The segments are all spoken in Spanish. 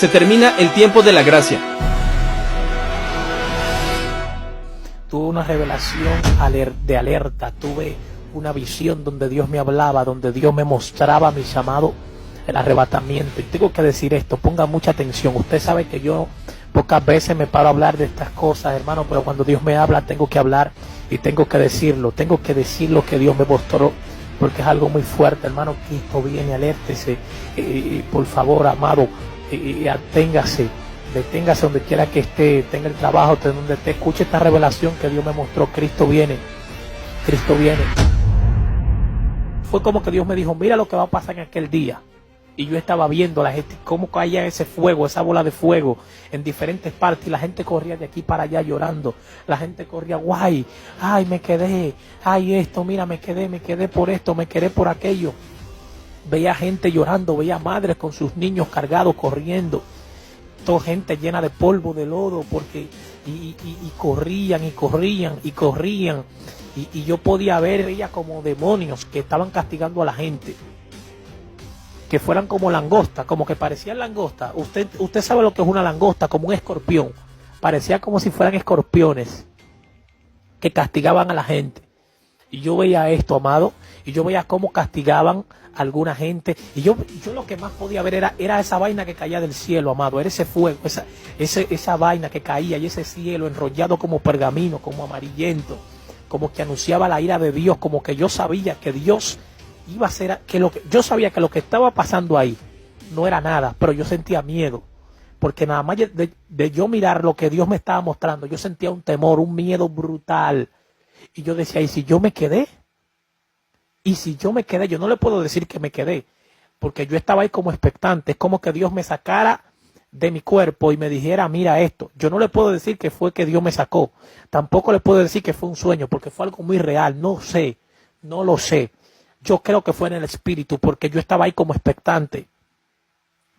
Se termina el tiempo de la gracia. Tuve una revelación de alerta, tuve una visión donde Dios me hablaba, donde Dios me mostraba mi llamado, el arrebatamiento. Y tengo que decir esto, ponga mucha atención. Usted sabe que yo pocas veces me paro a hablar de estas cosas, hermano, pero cuando Dios me habla tengo que hablar y tengo que decirlo. Tengo que decir lo que Dios me mostró, porque es algo muy fuerte, hermano. Cristo viene, alértese, por favor, amado, aténgase. Deténgase donde quiera que esté, tenga el trabajo, donde esté, escuche esta revelación que Dios me mostró. Cristo viene, Cristo viene. Fue como que Dios me dijo, mira lo que va a pasar en aquel día. Y yo estaba viendo a la gente, cómo caía ese fuego, esa bola de fuego en diferentes partes. Y la gente corría de aquí para allá llorando. La gente corría, guay, ay, me quedé, ay, esto, mira, me quedé por esto, me quedé por aquello. Veía gente llorando, veía madres con sus niños cargados, corriendo. Toda gente llena de polvo, de lodo, porque y corrían y corrían y corrían, y yo podía ver ella como demonios que estaban castigando a la gente, que fueran como langostas, como que parecían langostas. Usted sabe lo que es una langosta, como un escorpión, parecía como si fueran escorpiones que castigaban a la gente. Y yo veía esto, amado, y yo veía cómo castigaban a alguna gente. Y yo lo que más podía ver era esa vaina que caía del cielo, amado. Era ese fuego, esa vaina que caía, y ese cielo enrollado como pergamino, como amarillento, como que anunciaba la ira de Dios, como que yo sabía que Dios iba a hacer, yo sabía que lo que estaba pasando ahí no era nada, pero yo sentía miedo. Porque nada más de yo mirar lo que Dios me estaba mostrando, yo sentía un temor, un miedo brutal. Y yo decía, ¿y si yo me quedé? Y si yo me quedé, yo no le puedo decir que me quedé, porque yo estaba ahí como expectante. Es como que Dios me sacara de mi cuerpo y me dijera, mira esto. Yo no le puedo decir que fue que Dios me sacó. Tampoco le puedo decir que fue un sueño, porque fue algo muy real. No sé, no lo sé. Yo creo que fue en el espíritu, porque yo estaba ahí como expectante,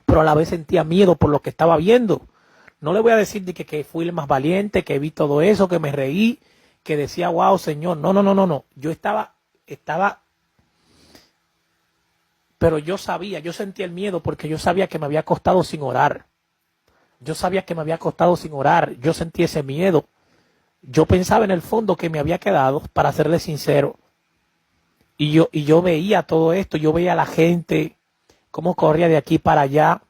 pero a la vez sentía miedo por lo que estaba viendo. No le voy a decir de que fui el más valiente, que vi todo eso, que me reí, que decía, wow, Señor. No. Yo estaba, pero yo sentía el miedo, porque yo sabía que me había acostado sin orar. Yo sentí ese miedo. Yo pensaba en el fondo que me había quedado, para serle sincero. Y yo veía todo esto, yo veía a la gente, cómo corría de aquí para allá.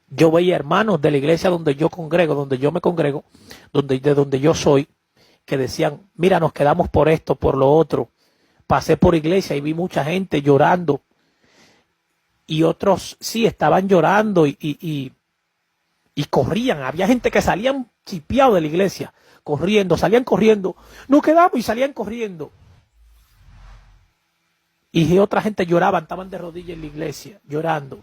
Yo veía hermanos de la iglesia donde yo me congrego, de donde yo soy, que decían, mira, nos quedamos por esto, por lo otro. Pasé por iglesia y vi mucha gente llorando. Y otros sí estaban llorando y corrían. Había gente que salían chipeados de la iglesia, salían corriendo. Nos quedamos y salían corriendo. Y otra gente lloraban, estaban de rodillas en la iglesia, llorando.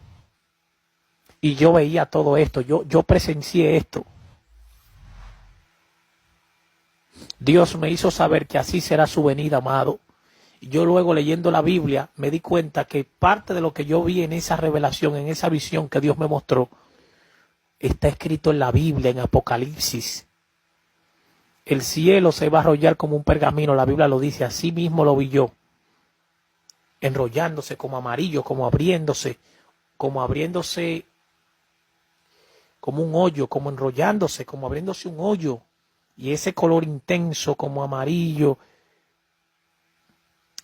Y yo veía todo esto, yo presencié esto. Dios me hizo saber que así será su venida, amado. Y yo luego, leyendo la Biblia, me di cuenta que parte de lo que yo vi en esa revelación, en esa visión que Dios me mostró, está escrito en la Biblia, en Apocalipsis. El cielo se va a enrollar como un pergamino, la Biblia lo dice, así mismo lo vi yo. Enrollándose como amarillo, como abriéndose como un hoyo, como enrollándose, como abriéndose un hoyo. Y ese color intenso, como amarillo,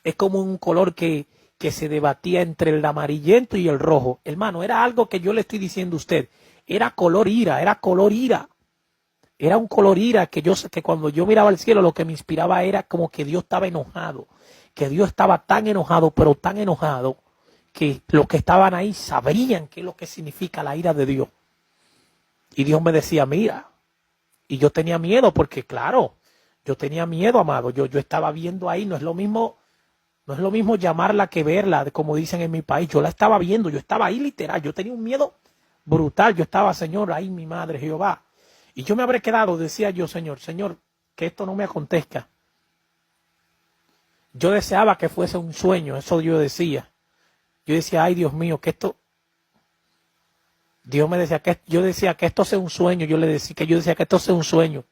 es como un color que se debatía entre el amarillento y el rojo. Hermano, era algo que yo le estoy diciendo a usted. Era color ira. Era un color ira que cuando yo miraba al cielo, lo que me inspiraba era como que Dios estaba enojado. Que Dios estaba tan enojado, pero tan enojado, que los que estaban ahí sabrían qué es lo que significa la ira de Dios. Y Dios me decía, mira. Y yo tenía miedo, porque claro, yo tenía miedo, amado. Yo estaba viendo ahí, no es lo mismo llamarla que verla, como dicen en mi país. Yo la estaba viendo, yo estaba ahí literal. Yo tenía un miedo brutal. Yo estaba, Señor, ahí mi madre, Jehová. Y yo me habré quedado, decía yo, Señor, que esto no me acontezca. Yo deseaba que fuese un sueño, eso yo decía. Yo decía, ay Dios mío, que esto... Dios me decía que yo decía que esto sea un sueño. Yo decía que esto sea un sueño.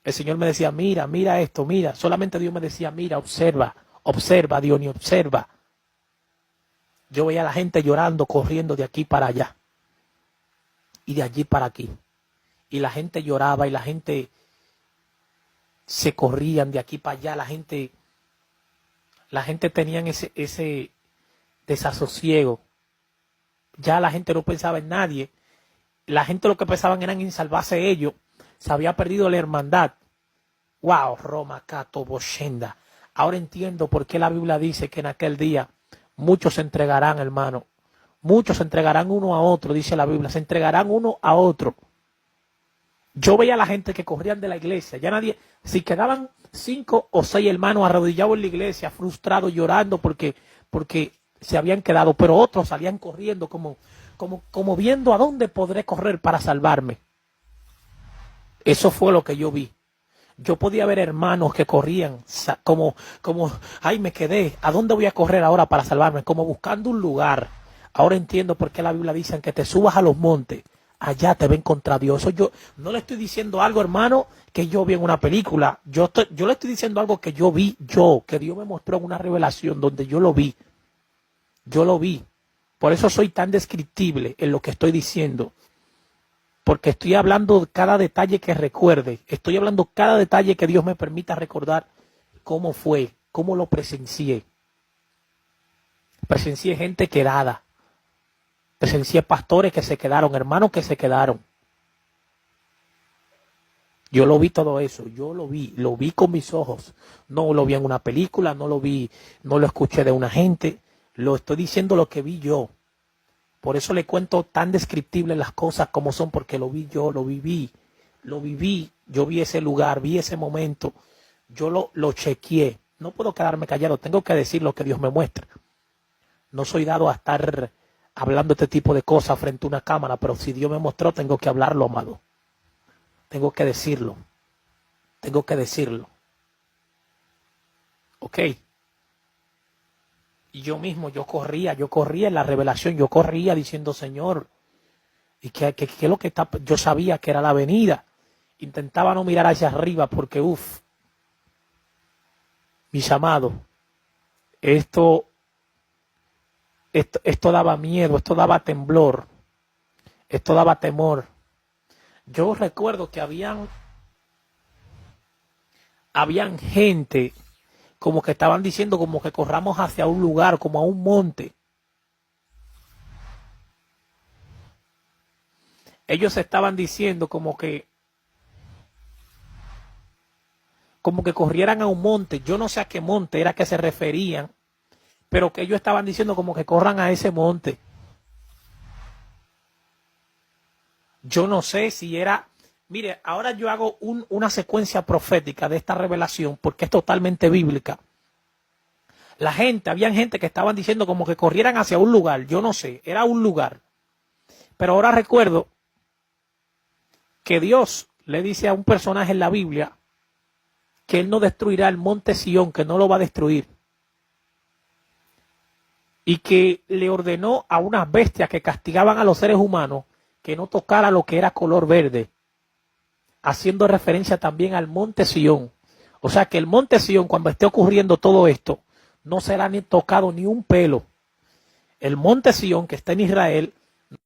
El Señor me decía, mira esto, mira. Solamente Dios me decía, mira, observa, Dionis, observa. Yo veía a la gente llorando, corriendo de aquí para allá. y de allí para aquí. Y la gente lloraba y la gente se corrían de aquí para allá. La gente tenían ese desasosiego. Ya la gente no pensaba en nadie. La gente lo que pensaban era en salvarse ellos. Se había perdido la hermandad. Wow, Roma, Cato, Boshenda. Ahora entiendo por qué la Biblia dice que en aquel día muchos se entregarán, hermano. Muchos se entregarán uno a otro, dice la Biblia. Se entregarán uno a otro. Yo veía a la gente que corrían de la iglesia. Ya nadie, si quedaban 5 o 6 hermanos arrodillados en la iglesia, frustrados, llorando porque se habían quedado. Pero otros salían corriendo como viendo a dónde podré correr para salvarme. Eso fue lo que yo vi. Yo podía ver hermanos que corrían ay, me quedé, ¿a dónde voy a correr ahora para salvarme? Como buscando un lugar. Ahora entiendo por qué la Biblia dice que te subas a los montes, allá te va a encontrar Dios. Eso yo no le estoy diciendo algo, hermano, que yo vi en una película. Yo le estoy diciendo algo que yo vi, que Dios me mostró en una revelación donde yo lo vi. Yo lo vi. Por eso soy tan descriptible en lo que estoy diciendo. Porque estoy hablando de cada detalle que recuerde. Estoy hablando cada detalle que Dios me permita recordar cómo fue, cómo lo presencié. Presencié gente quedada. Presencié pastores que se quedaron, hermanos que se quedaron. Yo lo vi todo eso, yo lo vi con mis ojos. No lo vi en una película, no lo escuché de una gente. Lo estoy diciendo lo que vi yo. Por eso le cuento tan descriptible las cosas como son, porque lo vi yo, lo viví, yo vi ese lugar, vi ese momento, yo lo chequeé. No puedo quedarme callado, tengo que decir lo que Dios me muestra. No soy dado a estar hablando este tipo de cosas frente a una cámara, pero si Dios me mostró, tengo que hablarlo, amado. Tengo que decirlo. ¿Ok? Y yo mismo, yo corría en la revelación, yo corría diciendo, Señor, ¿y qué es lo que está? Yo sabía que era la venida. Intentaba no mirar hacia arriba porque, mis amados, esto daba miedo, esto daba temblor, esto daba temor. Yo recuerdo que habían gente como que estaban diciendo como que corramos hacia un lugar, como a un monte. Ellos estaban diciendo como que corrieran a un monte. Yo no sé a qué monte era que se referían, pero que ellos estaban diciendo como que corran a ese monte. Yo no sé si era... Mire, ahora yo hago una secuencia profética de esta revelación porque es totalmente bíblica. Había gente que estaban diciendo como que corrieran hacia un lugar. Yo no sé, era un lugar. Pero ahora recuerdo que Dios le dice a un personaje en la Biblia que Él no destruirá el monte Sión, que no lo va a destruir. Y que le ordenó a unas bestias que castigaban a los seres humanos que no tocara lo que era color verde, haciendo referencia también al monte Sión. O sea que el monte Sión, cuando esté ocurriendo todo esto, no será ni tocado ni un pelo. El monte Sión, que está en Israel,